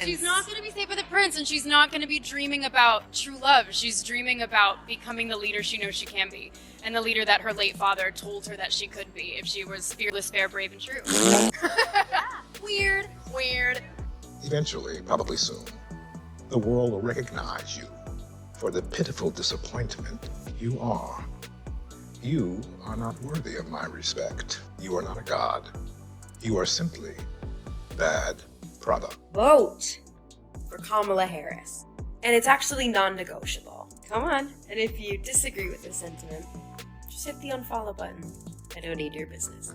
She's not going to be safe with the prince, and she's not going to be dreaming about true love. She's dreaming about becoming the leader she knows she can be, and the leader that her late father told her that she could be if she was fearless, fair, brave, and true. Weird. Eventually, probably soon, the world will recognize you for the pitiful disappointment you are. You are not worthy of my respect. You are not a god. You are simply bad product. Vote for Kamala Harris. And it's actually non-negotiable. Come on. And if you disagree with this sentiment, just hit the unfollow button. I don't need your business.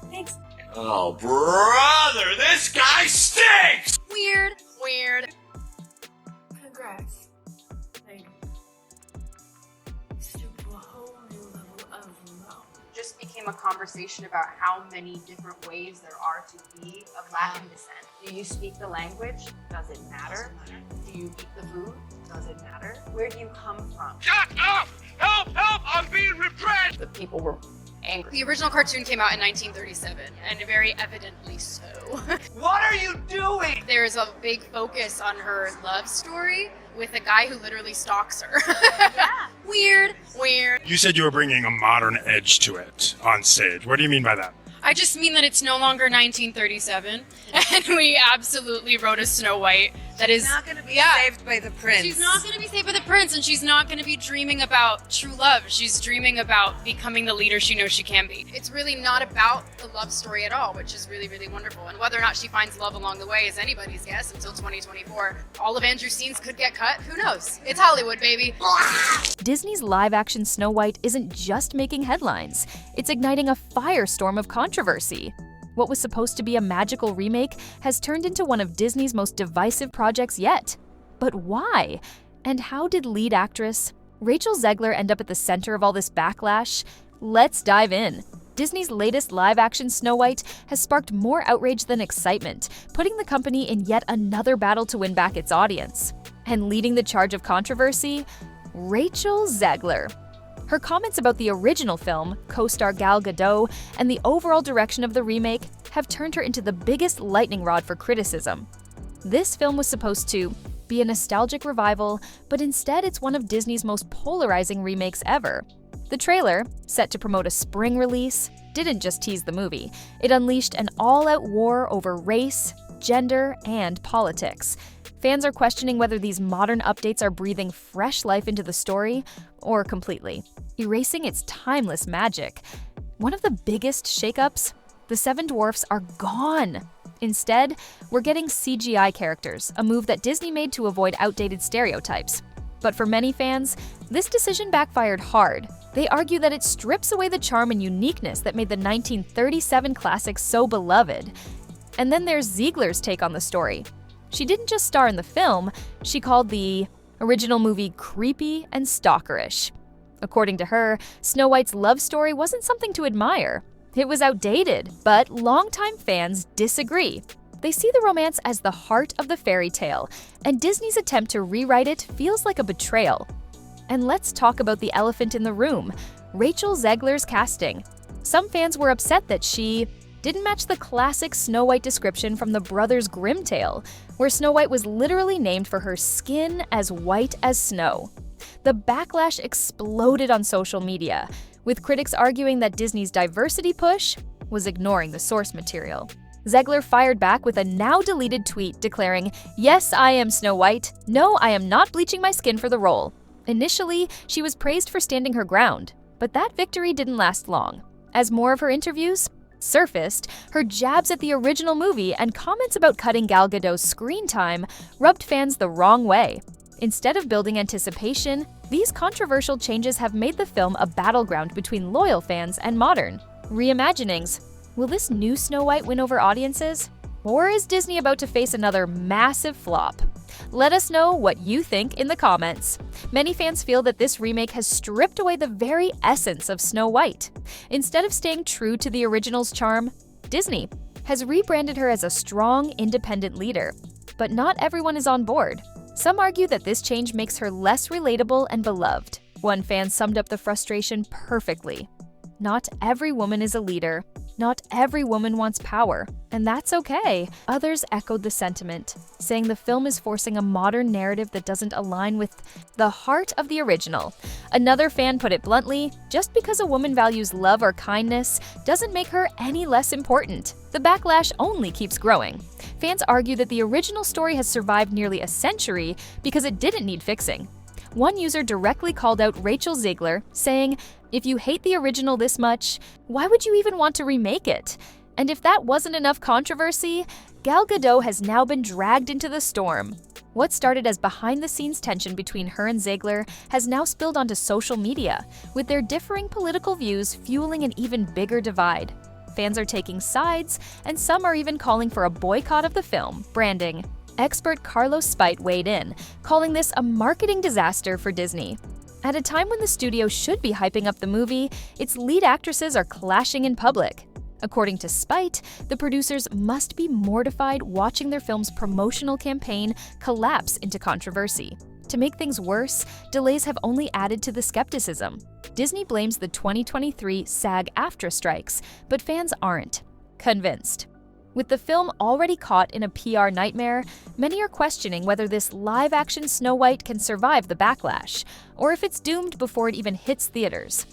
Thanks. Oh, brother, this guy stinks! Weird. Congrats. Like, stoop to a whole new level of low. Just became a conversation about how many different ways there are to be of Latin descent. Do you speak the language? Does it matter? Do you eat the food? Does it matter? Where do you come from? Shut up! Help! I'm being repressed! The people were angry. The original cartoon came out in 1937, and very evidently so. What are you doing? There's a big focus on her love story with a guy who literally stalks her. Yeah. Weird. You said you were bringing a modern edge to it on stage. What do you mean by that? I just mean that it's no longer 1937, and we absolutely wrote a Snow White that is Not gonna be saved by the prince. She's not going to be saved by the prince, and she's not going to be dreaming about true love. She's dreaming about becoming the leader she knows she can be. It's really not about the love story at all, which is really, really wonderful. And whether or not she finds love along the way is anybody's guess until 2024. All of Andrew's scenes could get cut. Who knows? It's Hollywood, baby. Disney's live-action Snow White isn't just making headlines. It's igniting a firestorm of controversy. What was supposed to be a magical remake has turned into one of Disney's most divisive projects yet. But why? And how did lead actress Rachel Zegler end up at the center of all this backlash? Let's dive in. Disney's latest live-action Snow White has sparked more outrage than excitement, putting the company in yet another battle to win back its audience. And leading the charge of controversy? Rachel Zegler. Her comments about the original film, co-star Gal Gadot, and the overall direction of the remake have turned her into the biggest lightning rod for criticism. This film was supposed to be a nostalgic revival, but instead it's one of Disney's most polarizing remakes ever. The trailer, set to promote a spring release, didn't just tease the movie. It unleashed an all-out war over race, gender, and politics. Fans are questioning whether these modern updates are breathing fresh life into the story, or completely erasing its timeless magic. One of the biggest shakeups? The 7 dwarfs are gone. Instead, we're getting CGI characters, a move that Disney made to avoid outdated stereotypes. But for many fans, this decision backfired hard. They argue that it strips away the charm and uniqueness that made the 1937 classic so beloved. And then there's Zegler's take on the story. She didn't just star in the film, she called the original movie creepy and stalkerish. According to her, Snow White's love story wasn't something to admire. It was outdated, but longtime fans disagree. They see the romance as the heart of the fairy tale, and Disney's attempt to rewrite it feels like a betrayal. And let's talk about the elephant in the room, Rachel Zegler's casting. Some fans were upset that she didn't match the classic Snow White description from the Brothers Grimm tale, where Snow White was literally named for her skin as white as snow. The backlash exploded on social media, with critics arguing that Disney's diversity push was ignoring the source material. Zegler fired back with a now-deleted tweet declaring, "Yes, I am Snow White. No, I am not bleaching my skin for the role." Initially, she was praised for standing her ground, but that victory didn't last long. As more of her interviews surfaced, her jabs at the original movie and comments about cutting Gal Gadot's screen time rubbed fans the wrong way. Instead of building anticipation, these controversial changes have made the film a battleground between loyal fans and modern reimaginings. Will this new Snow White win over audiences? Or is Disney about to face another massive flop? Let us know what you think in the comments. Many fans feel that this remake has stripped away the very essence of Snow White. Instead of staying true to the original's charm, Disney has rebranded her as a strong, independent leader. But not everyone is on board. Some argue that this change makes her less relatable and beloved. One fan summed up the frustration perfectly. Not every woman is a leader. Not every woman wants power, and that's okay. Others echoed the sentiment, saying the film is forcing a modern narrative that doesn't align with the heart of the original. Another fan put it bluntly, just because a woman values love or kindness doesn't make her any less important. The backlash only keeps growing. Fans argue that the original story has survived nearly a century because it didn't need fixing. One user directly called out Rachel Zegler, saying, "If you hate the original this much, why would you even want to remake it?" And if that wasn't enough controversy, Gal Gadot has now been dragged into the storm. What started as behind-the-scenes tension between her and Zegler has now spilled onto social media, with their differing political views fueling an even bigger divide. Fans are taking sides, and some are even calling for a boycott of the film, branding. Expert Carlos Spite weighed in, calling this a marketing disaster for Disney. At a time when the studio should be hyping up the movie, its lead actresses are clashing in public. According to Spite, the producers must be mortified watching their film's promotional campaign collapse into controversy. To make things worse, delays have only added to the skepticism. Disney blames the 2023 SAG-AFTRA strikes, but fans aren't convinced. With the film already caught in a PR nightmare, many are questioning whether this live-action Snow White can survive the backlash, or if it's doomed before it even hits theaters.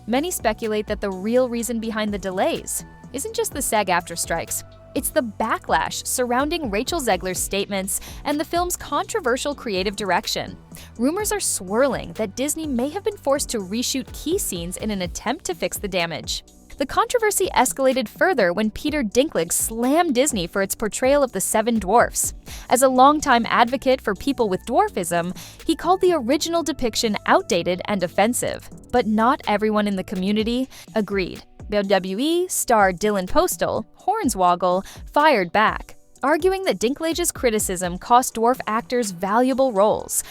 Many speculate that the real reason behind the delays isn't just the SAG-AFTRA strikes. It's the backlash surrounding Rachel Zegler's statements and the film's controversial creative direction. Rumors are swirling that Disney may have been forced to reshoot key scenes in an attempt to fix the damage. The controversy escalated further when Peter Dinklage slammed Disney for its portrayal of the Seven Dwarfs. As a longtime advocate for people with dwarfism, he called the original depiction outdated and offensive. But not everyone in the community agreed. WWE star Dylan Postal, Hornswoggle, fired back, arguing that Dinklage's criticism cost dwarf actors valuable roles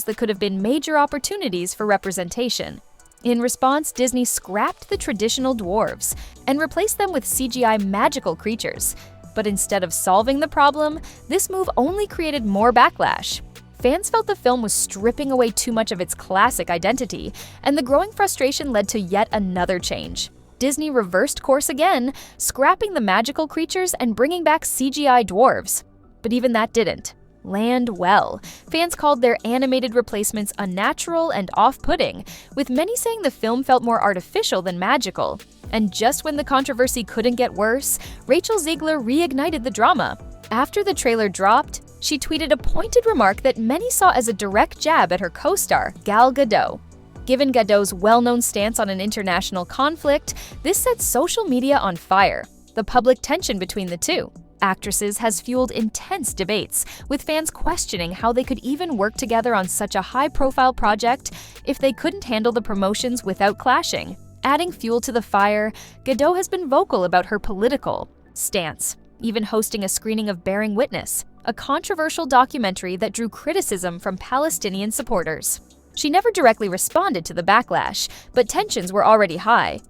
that could have been major opportunities for representation. In response, Disney scrapped the traditional dwarves and replaced them with CGI magical creatures. But instead of solving the problem, this move only created more backlash. Fans felt the film was stripping away too much of its classic identity, and the growing frustration led to yet another change. Disney reversed course again, scrapping the magical creatures and bringing back CGI dwarves. But even that didn't land well. Fans called their animated replacements unnatural and off-putting, with many saying the film felt more artificial than magical. And just when the controversy couldn't get worse, Rachel Zegler reignited the drama. After the trailer dropped, she tweeted a pointed remark that many saw as a direct jab at her co-star, Gal Gadot. Given Gadot's well-known stance on an international conflict, this set social media on fire. The public tension between the two actresses has fueled intense debates, with fans questioning how they could even work together on such a high-profile project if they couldn't handle the promotions without clashing. Adding fuel to the fire, Gadot has been vocal about her political stance, even hosting a screening of Bearing Witness, a controversial documentary that drew criticism from Palestinian supporters. She never directly responded to the backlash, but tensions were already high.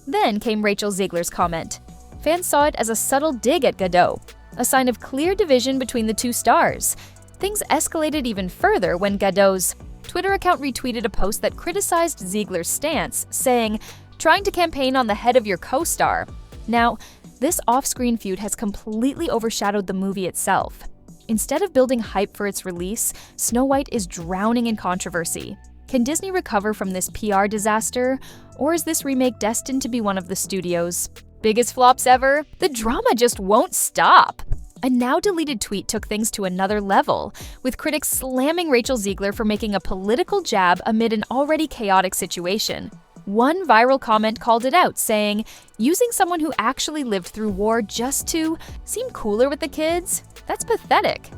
Then came Rachel Zegler's comment. Fans saw it as a subtle dig at Gadot, a sign of clear division between the two stars. Things escalated even further when Gadot's Twitter account retweeted a post that criticized Zegler's stance, saying, "Trying to campaign on the head of your co-star." Now, this off-screen feud has completely overshadowed the movie itself. Instead of building hype for its release, Snow White is drowning in controversy. Can Disney recover from this PR disaster, or is this remake destined to be one of the studio's biggest flops ever? The drama just won't stop. A now-deleted tweet took things to another level, with critics slamming Rachel Zegler for making a political jab amid an already chaotic situation. One viral comment called it out, saying, "Using someone who actually lived through war just to seem cooler with the kids? That's pathetic."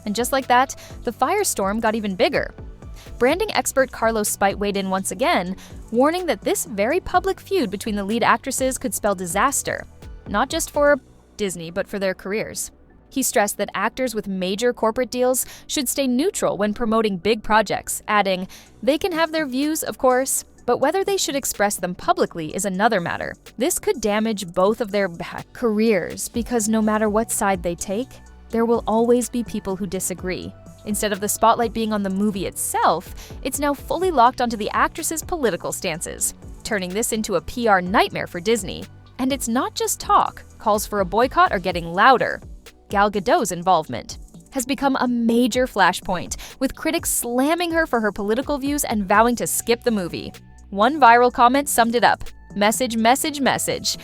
And just like that, the firestorm got even bigger. Branding expert Carlos Spite weighed in once again, warning that this very public feud between the lead actresses could spell disaster, not just for Disney, but for their careers. He stressed that actors with major corporate deals should stay neutral when promoting big projects, adding, "They can have their views, of course, but whether they should express them publicly is another matter." This could damage both of their careers, because no matter what side they take, there will always be people who disagree. Instead of the spotlight being on the movie itself, it's now fully locked onto the actresses' political stances, turning this into a PR nightmare for Disney. And it's not just talk. Calls for a boycott are getting louder. Gal Gadot's involvement has become a major flashpoint, with critics slamming her for her political views and vowing to skip the movie. One viral comment summed it up. Message, message, message.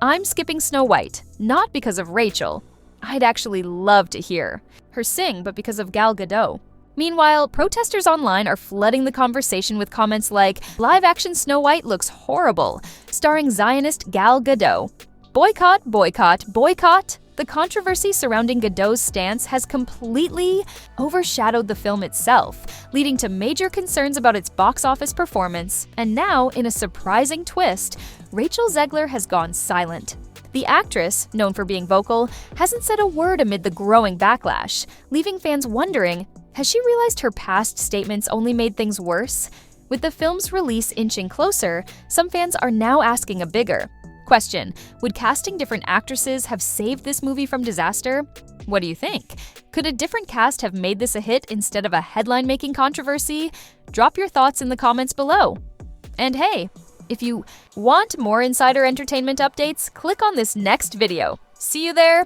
I'm skipping Snow White, not because of Rachel. I'd actually love to hear her sing, but because of Gal Gadot. Meanwhile, protesters online are flooding the conversation with comments like, live-action Snow White looks horrible, starring Zionist Gal Gadot. Boycott, boycott, boycott. The controversy surrounding Gadot's stance has completely overshadowed the film itself, leading to major concerns about its box office performance. And now, in a surprising twist, Rachel Zegler has gone silent. The actress, known for being vocal, hasn't said a word amid the growing backlash, leaving fans wondering, has she realized her past statements only made things worse? With the film's release inching closer, some fans are now asking a bigger question. Would casting different actresses have saved this movie from disaster? What do you think? Could a different cast have made this a hit instead of a headline-making controversy? Drop your thoughts in the comments below. And hey, if you want more insider entertainment updates, click on this next video. See you there!